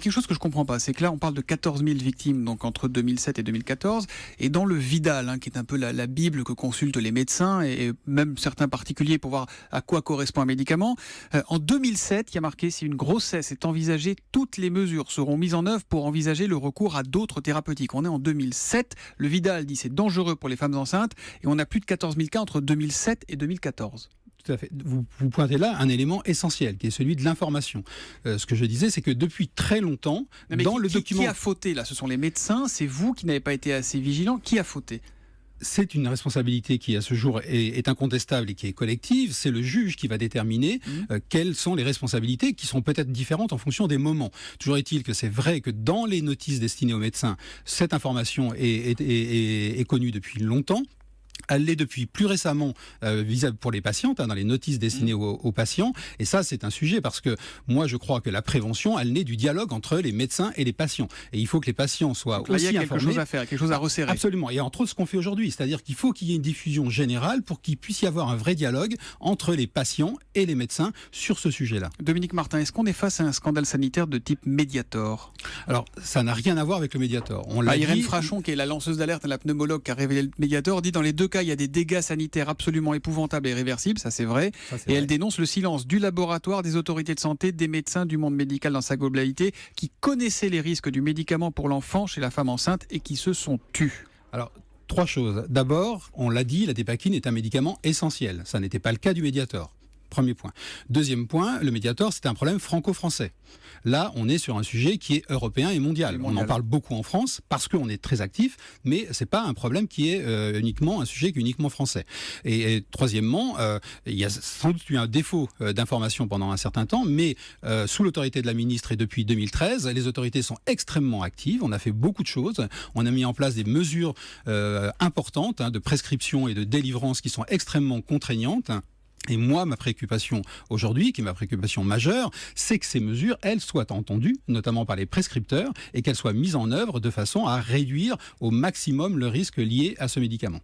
Quelque chose que je comprends pas, c'est que là, on parle de 14 000 victimes donc entre 2007 et 2014, et dans le Vidal, qui est un peu la Bible que consultent les médecins et même certains particuliers pour voir à quoi correspond un médicament, en 2007, il y a marqué: si une grossesse est envisagée, toutes les mesures seront mises en œuvre pour envisager le recours à d'autres thérapeutiques. On est en 2007, le Vidal dit c'est dangereux pour les femmes enceintes, et on a plus de 14 000 cas entre 2007 et 2014. Tout à fait. Vous pointez là un élément essentiel, qui est celui de l'information. Ce que je disais, c'est que depuis très longtemps, dans le document... Qui a fauté là? Ce sont les médecins, c'est vous qui n'avez pas été assez vigilants. Qui a fauté? C'est une responsabilité qui, à ce jour, est incontestable et qui est collective. C'est le juge qui va déterminer quelles sont les responsabilités, qui sont peut-être différentes en fonction des moments. Toujours est-il que c'est vrai que dans les notices destinées aux médecins, cette information est connue depuis longtemps. Elle l'est depuis plus récemment visable pour les patientes, dans les notices destinées aux patients. Et ça, c'est un sujet parce que moi, je crois que la prévention, elle naît du dialogue entre les médecins et les patients. Et il faut que les patients soient aussi informés. Il y a quelque chose à faire, quelque chose à resserrer. Absolument. Et entre autres, ce qu'on fait aujourd'hui, c'est-à-dire qu'il faut qu'il y ait une diffusion générale pour qu'il puisse y avoir un vrai dialogue entre les patients et les médecins sur ce sujet-là. Dominique Martin, est-ce qu'on est face à un scandale sanitaire de type Mediator? Alors, ça n'a rien à voir avec le Mediator. Irène Frachon, qui est la lanceuse d'alerte et la pneumologue qui a révélé le Mediator, dit dans les deux cas, il y a des dégâts sanitaires absolument épouvantables et irréversibles, ça c'est vrai. Et elle dénonce le silence du laboratoire, des autorités de santé, des médecins, du monde médical dans sa globalité, qui connaissaient les risques du médicament pour l'enfant chez la femme enceinte et qui se sont tus. Alors, trois choses. D'abord, on l'a dit, la dépakine est un médicament essentiel. Ça n'était pas le cas du Mediator. Premier point. Deuxième point, le Mediator, c'est un problème franco-français. Là, on est sur un sujet qui est européen et mondial. On en parle beaucoup en France parce qu'on est très actif, mais c'est pas un problème qui est uniquement un sujet qui est uniquement français. Et troisièmement, il y a sans doute eu un défaut d'information pendant un certain temps, mais sous l'autorité de la ministre et depuis 2013, les autorités sont extrêmement actives. On a fait beaucoup de choses. On a mis en place des mesures importantes de prescription et de délivrance qui sont extrêmement contraignantes. Et moi, ma préoccupation aujourd'hui, qui est ma préoccupation majeure, c'est que ces mesures, elles, soient entendues, notamment par les prescripteurs, et qu'elles soient mises en œuvre de façon à réduire au maximum le risque lié à ce médicament.